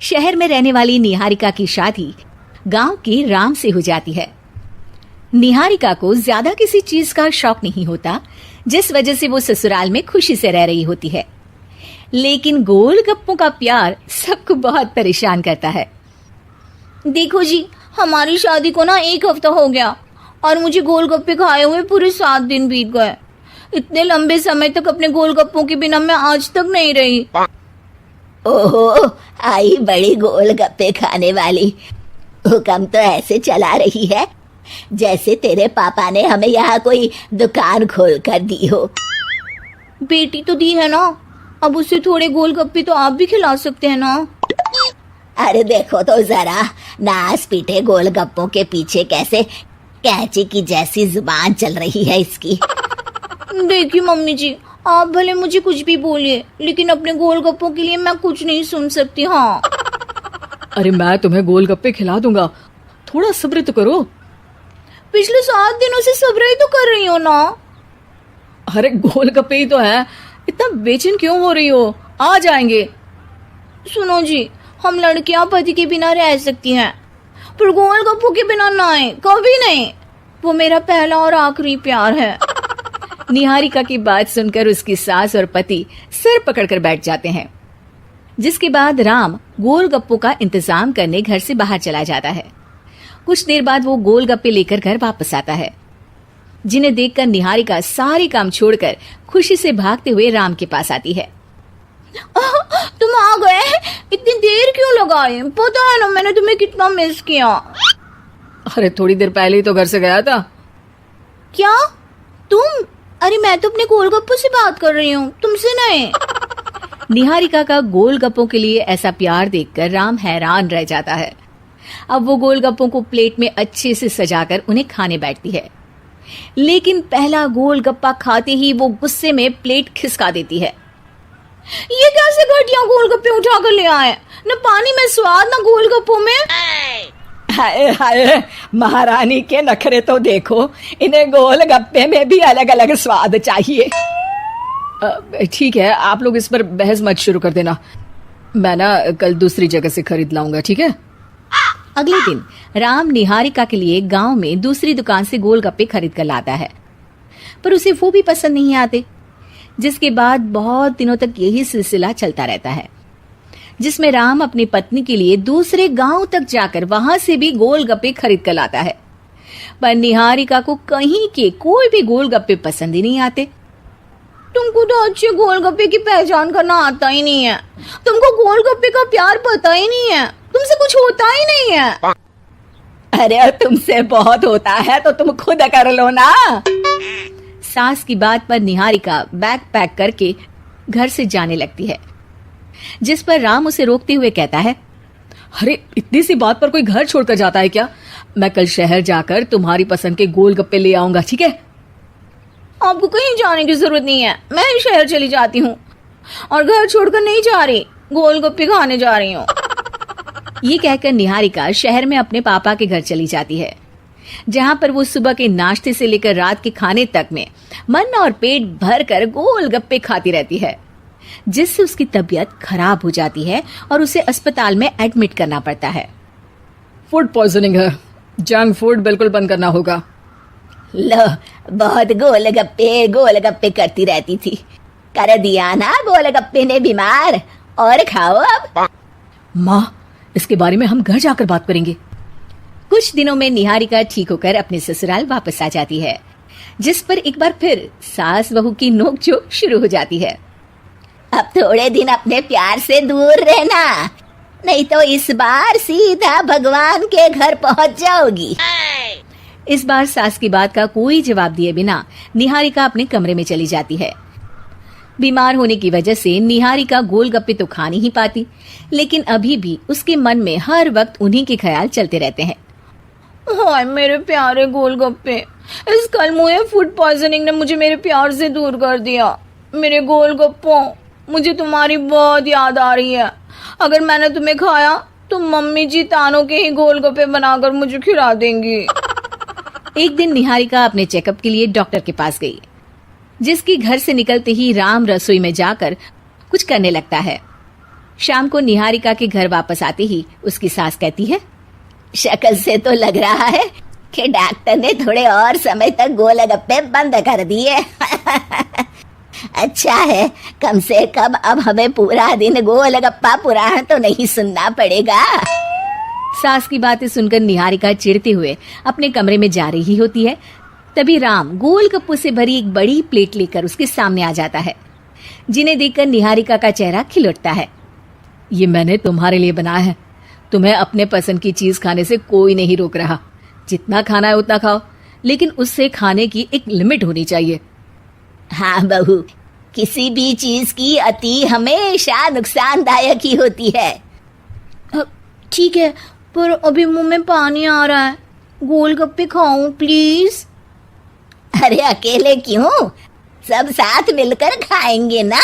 शहर में रहने वाली निहारिका की शादी गांव के राम से हो जाती है। निहारिका को ज्यादा किसी चीज का शौक नहीं होता, जिस वजह से वो ससुराल में खुशी से रह रही होती है। लेकिन गोलगप्पों का प्यार सबको बहुत परेशान करता है। देखो जी, हमारी शादी को ना 1 हफ्ता हो गया और मुझे गोलगप्पे खाए हुए पूरे 7 दिन बीत गए। इतने लंबे समय तक अपने गोलगप्पों के बिना मैं आज तक नहीं रही। ओहो, आई बड़ी गोलगप्पे खाने वाली। हुक्म तो ऐसे चला रही है जैसे तेरे पापा ने हमें यहाँ कोई दुकान खोल कर दी हो। बेटी तो दी है ना, अब उसे थोड़े गोलगप्पे तो आप भी खिला सकते हैं ना। अरे देखो तो जरा, नास पीटे गोलगप्पों के पीछे कैसे कैंची की जैसी जुबान चल रही है इसकी। देखिए मम्मी जी, आप भले मुझे कुछ भी बोलिए, लेकिन अपने गोलगप्पों के लिए मैं कुछ नहीं सुन सकती। हाँ, अरे मैं तुम्हें गोलगप्पे खिला दूंगा, थोड़ा सब्र तो करो। पिछले 7 दिनों से सब्र ही तो कर रही हो ना। अरे गोलगप्पे ही तो है, इतना बेचैन क्यों हो रही हो? आ जाएंगे। सुनो जी, हम लड़कियां पति के बिना रह सकती हैं, पर गोलगप्पों के बिना नहीं, कभी नहीं। वो मेरा पहला और आखिरी प्यार है। निहारिका की बात सुनकर उसकी सास और पति सिर पकड़कर बैठ जाते हैं। जिसके बाद राम गोलगप्पों का इंतजाम करने घर से बाहर चला जाता है। कुछ देर बाद वो गोलगप्पे लेकर घर वापस आता है, जिन्हें देखकर निहारिका सारे काम छोड़कर खुशी से भागते हुए राम के पास आती है। तुम आ गए? इतनी देर क्यों लगाई? पता है ना मैंने तुम्हें कितना मिस किया। अरे थोड़ी देर पहले ही तो घर से गया था। क्या तुम? अरे मैं तो अपने गोलगप्पों से बात कर रही हूँ, तुमसे नहीं। निहारिका का गोलगप्पों के लिए ऐसा प्यार देखकर राम हैरान रह जाता है। अब वो गोलगप्पों को प्लेट में अच्छे से सजाकर उन्हें खाने बैठती है, लेकिन पहला गोलगप्पा खाते ही वो गुस्से में प्लेट खिसका देती है। ये कैसे घटिया गोलगप्पे उठा कर ले आए? न पानी में स्वाद, न गोलगप्पों में। हाय हाय, महारानी के नखरे तो देखो, इन्हें गोलगप्पे में भी अलग अलग स्वाद चाहिए। ठीक है, आप लोग इस पर बहस मत शुरू कर देना, मैं ना कल दूसरी जगह से खरीद लाऊंगा, ठीक है? अगले दिन राम निहारिका के लिए गांव में दूसरी दुकान से गोलगप्पे खरीद कर लाता है, पर उसे वो भी पसंद नहीं आते। जिसके बाद बहुत दिनों तक यही सिलसिला चलता रहता है, जिसमें राम अपनी पत्नी के लिए दूसरे गांव तक जाकर वहां से भी गोलगप्पे खरीद कर लाता है, पर निहारिका को कहीं के कोई भी गोलगप्पे पसंद ही नहीं आते। तुमको तो अच्छे गोलगप्पे की पहचान करना आता ही नहीं है। तुमको गोलगप्पे का प्यार पता ही नहीं है, तुमसे कुछ होता ही नहीं है। अरे तुमसे बहुत होता है तो तुम खुद कर लो ना। सास की बात पर निहारिका बैग पैक करके घर से जाने लगती है, जिस पर राम उसे रोकते हुए कहता है, अरे इतनी सी बात पर कोई घर छोड़कर जाता है क्या? मैं कल शहर जाकर तुम्हारी पसंद के गोलगप्पे ले आऊंगा, ठीक है? आपको कहीं जाने की जरूरत नहीं है, मैं ही शहर चली जाती हूँ और घर छोड़कर नहीं जा रही, गोलगप्पे खाने जा रही हूँ। ये कहकर निहारिका शहर में अपने पापा के घर चली जाती है, जहाँ पर वो सुबह के नाश्ते से लेकर रात के खाने तक में मन और पेट भर कर गोलगप्पे खाती रहती है, जिससे उसकी तबीयत खराब हो जाती है और उसे अस्पताल में एडमिट करना पड़ता है। फूड पॉइजनिंग है, जंक फूड बिल्कुल बंद करना होगा। लो, बहुत गोलगप्पे गोलगप्पे करती रहती थी, कर दिया ना गोलगप्पे ने बीमार। और खाओ अब। माँ, इसके बारे में हम घर जाकर बात करेंगे। कुछ दिनों में निहारिका ठीक होकर अपने ससुराल वापस आ जाती है, जिस पर एक बार फिर सास बहू की नोकझोंक शुरू हो जाती है। अब थोड़े दिन अपने प्यार से दूर रहना, नहीं तो इस बार सीधा भगवान के घर पहुंच जाओगी। इस बार सास की बात का कोई जवाब दिए बिना निहारिका अपने कमरे में चली जाती है। बीमार होने की वजह से निहारिका गोलगप्पे तो खा नहीं पाती, लेकिन अभी भी उसके मन में हर वक्त उन्हीं के ख्याल चलते रहते हैं। हाय मेरे प्यारे गोलगप्पे, इस कलमुए फूड पॉइजनिंग ने मुझे मेरे प्यार से दूर कर दिया। मेरे गोलगप्पों, मुझे तुम्हारी बहुत याद आ रही है। अगर मैंने तुम्हें खाया तो मम्मी जी तानों के ही गोलगप्पे बनाकर मुझे खिला देंगी। एक दिन निहारिका अपने चेकअप के लिए डॉक्टर के पास गई, जिसकी घर से निकलते ही राम रसोई में जाकर कुछ करने लगता है। शाम को निहारिका के घर वापस आते ही उसकी सास कहती है, शक्ल से तो लग रहा है कि डॉक्टर ने थोड़े और समय तक गोलगप्पे बंद कर दिए। अच्छा है, कम से कम अब हमें पूरा दिन गोलगप्पा पुराण तो नहीं सुनना पड़ेगा। सास की बातें सुनकर निहारिका चिढ़ते हुए अपने कमरे में जा रही होती है। तभी राम गोलगप्पों से भरी एक बड़ी प्लेट लेकर उसके सामने आ जाता है, जिन्हें देखकर निहारिका का चेहरा खिल उठता है। ये मैंने तुम्हारे लिए बनाया है। तुम्हें अपने पसंद की चीज खाने से कोई नहीं रोक रहा। जितना खाना है उतना खाओ, लेकिन उससे खाने की एक लिमिट होनी चाहिए। हाँ बहू, किसी भी चीज की अति हमेशा नुकसानदायक ही होती है। ठीक है, पर अभी मुंह में पानी आ रहा है। गोलगप्पे खाऊं प्लीज? अरे अकेले क्यों, सब साथ मिलकर खाएंगे ना।